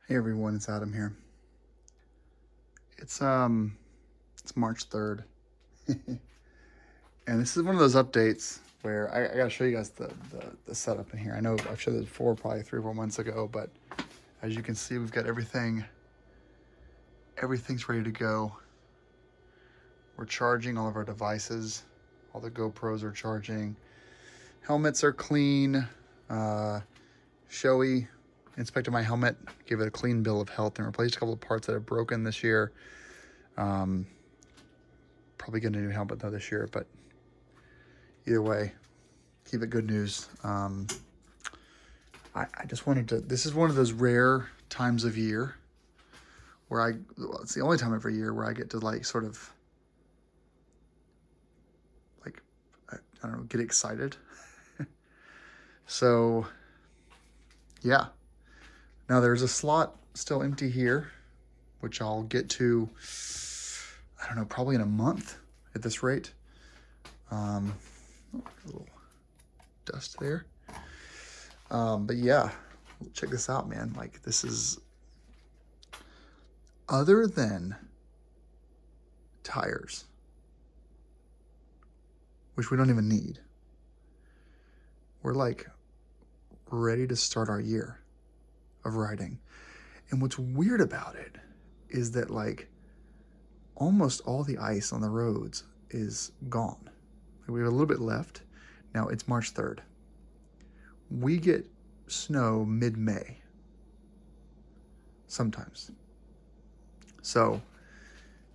Hey everyone, it's Adam here. It's it's March 3rd. And this is one of those updates where I gotta show you guys the setup in here. I know I've showed it before, probably 3 or 4 months ago, but as you can see, we've got everything's ready to go. We're charging all of our devices. All the GoPros are charging. Helmets are clean. Shoei inspected my helmet, gave it a clean bill of health, and replaced a couple of parts that have broken this year. Probably getting a new helmet though this year, but either way, keep it good news. I just wanted to, this is one of those rare times of year where it's the only time every year where I get to like sort of like, I don't know, get excited. So yeah, now there's a slot still empty here, which I'll get to, I don't know, probably in a month at this rate. A little dust there. But yeah, check this out, man. Like, this is, other than tires, which we don't even need, we're like ready to start our year of riding. And what's weird about it is that like almost all the ice on the roads is gone. We have a little bit left. Now it's March 3rd. We get snow mid-May sometimes. So,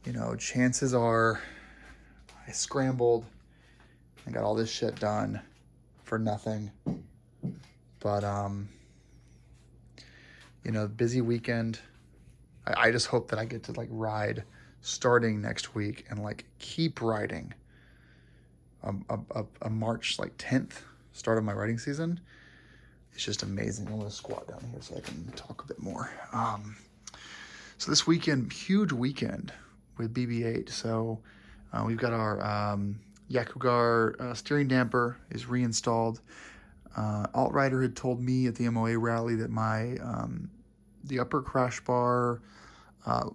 you know, chances are I scrambled and got all this shit done for nothing. But, you know, busy weekend. I just hope that I get to like ride starting next week and like keep riding a March like 10th start of my riding season. It's just amazing. I'm gonna squat down here so I can talk a bit more. So this weekend, huge weekend with BB8. So we've got our Yakugar steering damper is reinstalled. Altrider had told me at the MOA rally that my the upper crash bar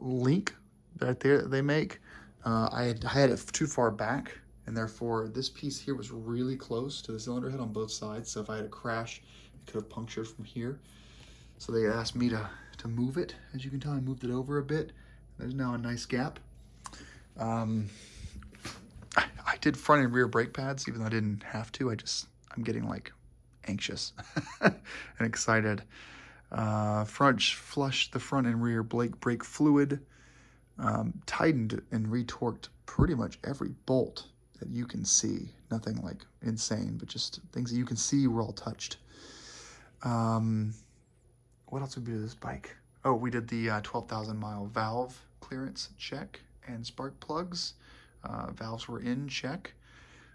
link that they make, I had it too far back, and therefore this piece here was really close to the cylinder head on both sides. So if I had a crash, it could have punctured from here. So they asked me to move it. As you can tell, I moved it over a bit. There's now a nice gap. I did front and rear brake pads, even though I didn't have to. I'm getting like anxious and excited. Flushed the front and rear brake fluid, tightened and retorqued pretty much every bolt that you can see. Nothing like insane, but just things that you can see were all touched. What else did we do to this bike? Oh, we did the 12,000 mile valve clearance check and spark plugs. Valves were in check.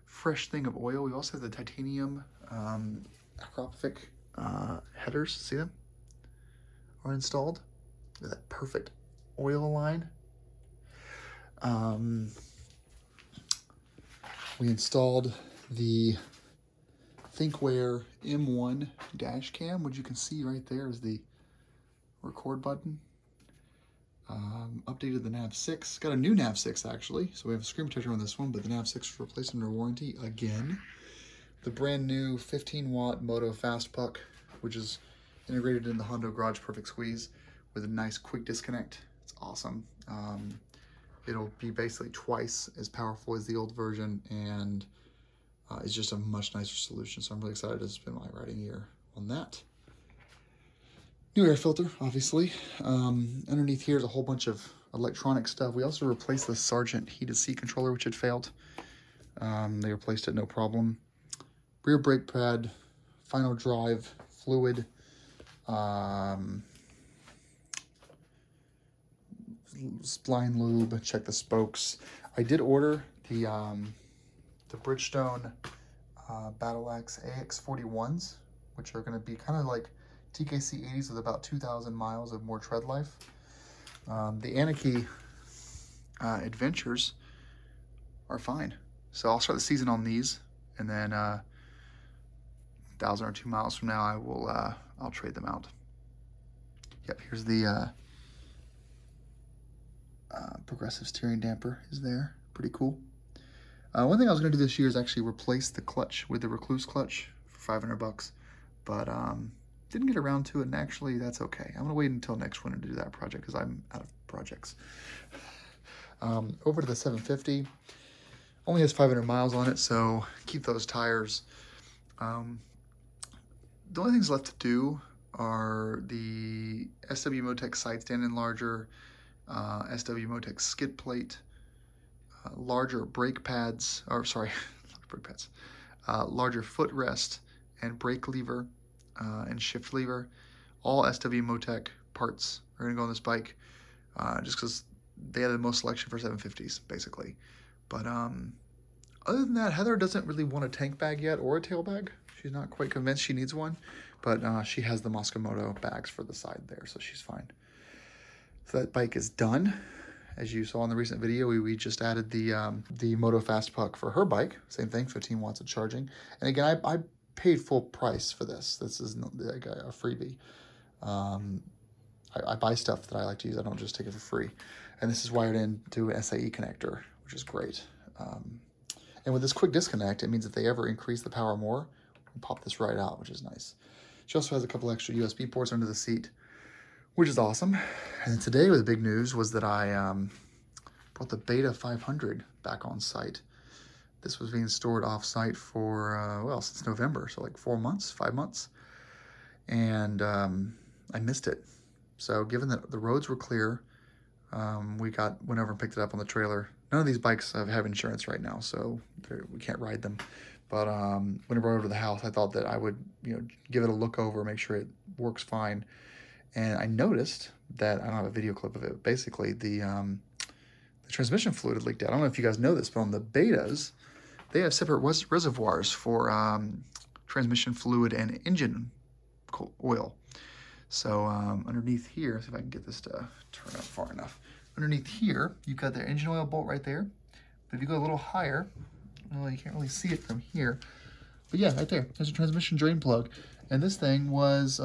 Fresh thing of oil. We also have the titanium acropovic headers. See them? Are installed. With that perfect oil line. We installed the Thinkware M1 dash cam, which you can see right there is the record button. Updated the NAV6. Got a new NAV6 actually, so we have a screen protector on this one, but the NAV6 was replaced under warranty again. The brand new 15-watt Moto Fast Puck, which is integrated in the Hondo Garage Perfect Squeeze with a nice quick disconnect. It's awesome. It'll be basically twice as powerful as the old version, and it's just a much nicer solution. So I'm really excited to spend my riding year on that. New air filter, obviously. Underneath here is a whole bunch of electronic stuff. We also replaced the Sargent heated seat controller, which had failed. They replaced it, no problem. Rear brake pad, final drive, fluid, spline lube, check the spokes. I did order the Bridgestone Battle Axe AX41s, which are going to be kind of like TKC 80s with about 2,000 miles of more tread life. The Anarchy Adventures are fine. So I'll start the season on these, and then 1,000 or 2 miles from now, I'll trade them out. Yep, here's the progressive steering damper is there. Pretty cool. One thing I was going to do this year is actually replace the clutch with the Recluse clutch for 500 bucks, but didn't get around to it, and actually that's okay. I'm going to wait until next winter to do that project because I'm out of projects. Over to the 750. Only has 500 miles on it, so keep those tires. The only things left to do are the SW Motec side stand enlarger, SW Motec skid plate, larger brake pads, or sorry, brake pads, larger footrest and brake lever and shift lever. All SW Motec parts are going to go on this bike, just because they have the most selection for 750s, basically. But other than that, Heather doesn't really want a tank bag yet or a tail bag. She's not quite convinced she needs one, but she has the Moskamoto bags for the side there, so she's fine. So that bike is done. As you saw in the recent video, we just added the Moto Fast Puck for her bike. Same thing, 15 watts of charging. And again, I paid full price for this. This is like a freebie. I buy stuff that I like to use. I don't just take it for free. And this is wired into an SAE connector, which is great. And with this quick disconnect, it means if they ever increase the power more, we pop this right out, which is nice. She also has a couple extra USB ports under the seat, which is awesome. And then today, the big news was that I brought the Beta 500 back on site. This was being stored off-site for, well, since November, so like 4 months, 5 months. And I missed it. So given that the roads were clear, went over and picked it up on the trailer. None of these bikes have insurance right now, so we can't ride them. But when I brought it over to the house, I thought that I would, give it a look over, make sure it works fine. And I noticed that, I don't have a video clip of it, but basically the transmission fluid had leaked out. I don't know if you guys know this, but on the Betas, they have separate reservoirs for transmission fluid and engine oil. So underneath here, see if I can get this to turn up far enough. Underneath here, you've got the engine oil bolt right there. But if you go a little higher, well, you can't really see it from here. But yeah, right there, there's a transmission drain plug. And this thing was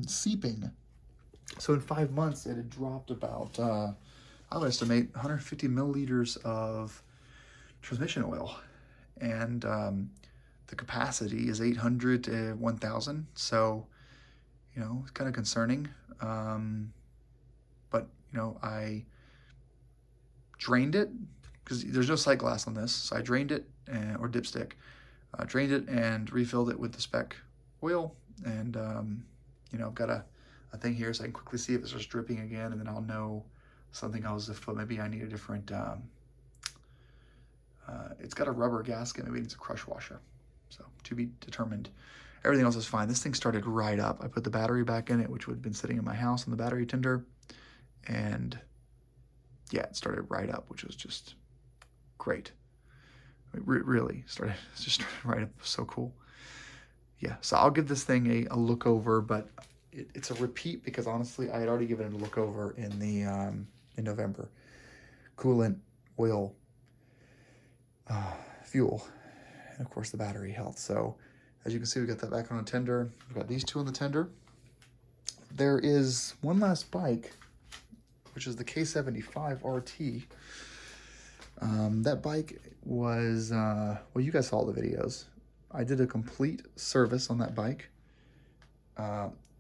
seeping. So in 5 months, it had dropped about, I would estimate 150 milliliters of transmission oil. And the capacity is 800 to 1,000. So, it's kind of concerning. But, I drained it because there's no sight glass on this. So I drained it, or dipstick. Drained it and refilled it with the spec oil. And, I've got a thing here so I can quickly see if it starts dripping again, and then I'll know something else. If maybe I need a different, it's got a rubber gasket, maybe it's a crush washer. So to be determined. Everything else is fine. This thing started right up. I put the battery back in it, which would have been sitting in my house on the battery tender. And yeah, it started right up, which was just great. Really started right up. It was so cool. Yeah, so I'll give this thing a look over, but it's a repeat because honestly, I had already given it a look over in the in November. Coolant, oil, fuel, and of course the battery health. So as you can see, we got that back on a tender. We've got these two on the tender. There is one last bike, which is the K75 RT. That bike was, well, you guys saw the videos. I did a complete service on that bike.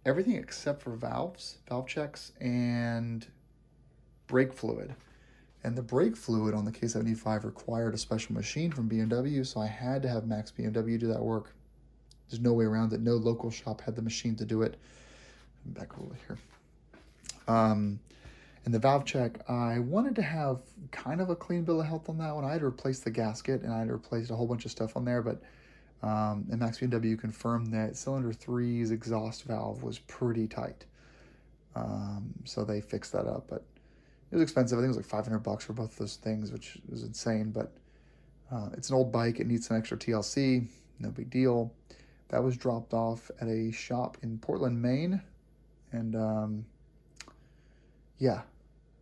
Everything except for valves, valve checks, and brake fluid. And the brake fluid on the K75 required a special machine from BMW, so I had to have Max BMW do that work. There's no way around it. No local shop had the machine to do it. Back over here. And the valve check, I wanted to have kind of a clean bill of health on that one. I had to replace the gasket, and I had replaced a whole bunch of stuff on there, but and Max BMW confirmed that cylinder 3's exhaust valve was pretty tight. So they fixed that up, but it was expensive. I think it was like 500 bucks for both of those things, which was insane, but it's an old bike. It needs some extra TLC. No big deal. That was dropped off at a shop in Portland, Maine. And yeah,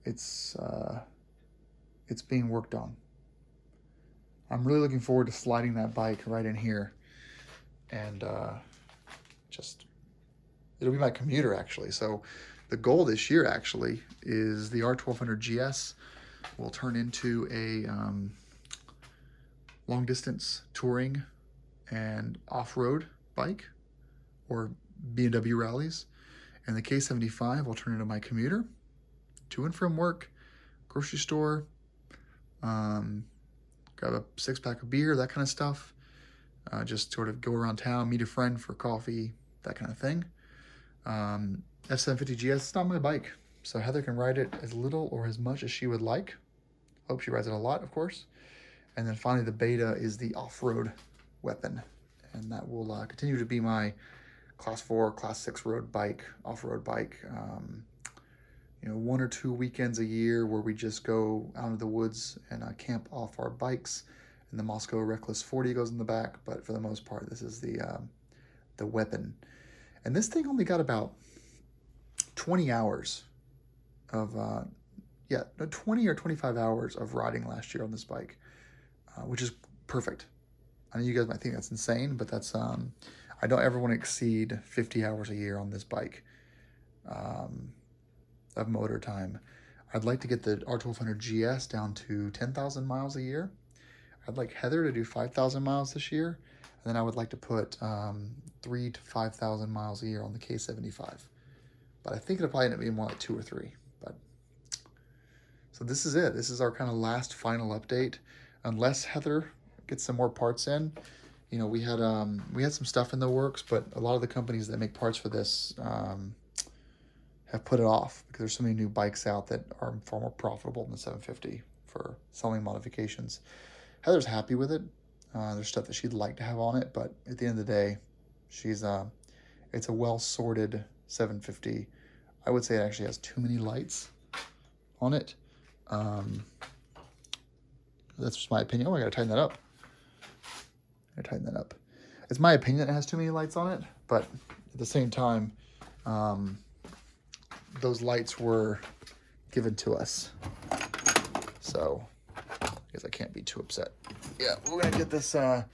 it's being worked on. I'm really looking forward to sliding that bike right in here. And it'll be my commuter actually. So The goal this year actually is the R1200 GS will turn into a long distance touring and off-road bike or B&W rallies. And the K75 will turn into my commuter to and from work, grocery store, grab a 6-pack of beer, that kind of stuff. Just sort of go around town, meet a friend for coffee, that kind of thing. F750 GS is not my bike, so Heather can ride it as little or as much as she would like. Hope she rides it a lot, of course. And then finally, the Beta is the off-road weapon, and that will continue to be my Class 4, Class 6 road bike, off-road bike. You know, 1 or 2 weekends a year where we just go out into the woods and camp off our bikes, and the Moscow Reckless 40 goes in the back. But for the most part, this is the weapon. And this thing only got about 20 hours of, 20 or 25 hours of riding last year on this bike, which is perfect. I know you guys might think that's insane, but that's, I don't ever want to exceed 50 hours a year on this bike of motor time. I'd like to get the R1200 GS down to 10,000 miles a year. I'd like Heather to do 5,000 miles this year. And then I would like to put 3,000 to 5,000 miles a year on the K75. But I think it'll probably end up being more like 2 or 3. But so this is it. This is our kind of last final update. Unless Heather gets some more parts in. You know, we had some stuff in the works, but a lot of the companies that make parts for this have put it off because there's so many new bikes out that are far more profitable than the 750 for selling modifications. Heather's happy with it. There's stuff that she'd like to have on it, but at the end of the day, it's a well-sorted 750. I would say it actually has too many lights on it. That's just my opinion. Oh, I gotta tighten that up. It's my opinion that it has too many lights on it, but at the same time, those lights were given to us. So I guess I can't be too upset. Yeah, we're gonna get this, we're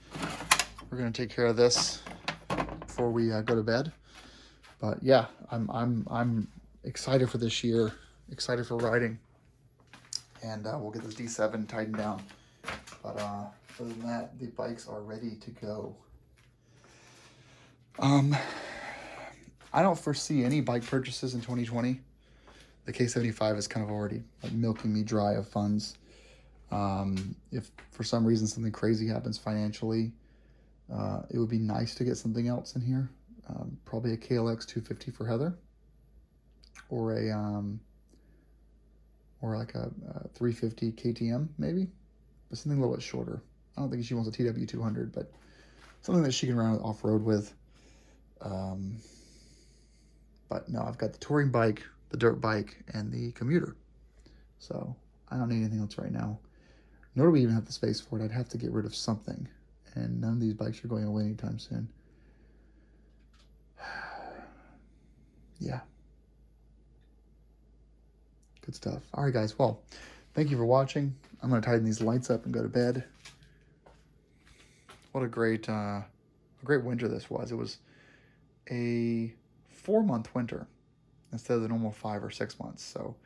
gonna take care of this before we go to bed. But yeah, I'm excited for this year, excited for riding. And we'll get this D7 tightened down. But other than that, the bikes are ready to go. I don't foresee any bike purchases in 2020. The K75 is kind of already like milking me dry of funds. If for some reason something crazy happens financially, it would be nice to get something else in here. Probably a KLX 250 for Heather, or like a 350 KTM maybe, but something a little bit shorter. I don't think she wants a TW 200, but something that she can run off-road with. But no, I've got the touring bike, the dirt bike, and the commuter. So I don't need anything else right now. Nor do we even have the space for it. I'd have to get rid of something. And none of these bikes are going away anytime soon. Yeah. Good stuff. All right, guys. Well, thank you for watching. I'm going to tighten these lights up and go to bed. What a great winter this was. It was a 4-month winter instead of the normal 5 or 6 months. So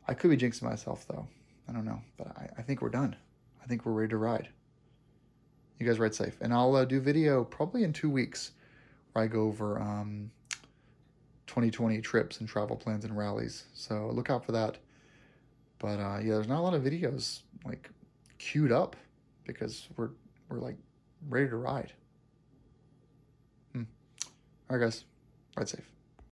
I could be jinxing myself, though. I don't know. But I think we're done. I think we're ready to ride. You guys ride safe. And I'll do video probably in 2 weeks where I go over 2020 trips and travel plans and rallies. So look out for that. But yeah, there's not a lot of videos like queued up because we're like ready to ride. All right, guys. Ride safe.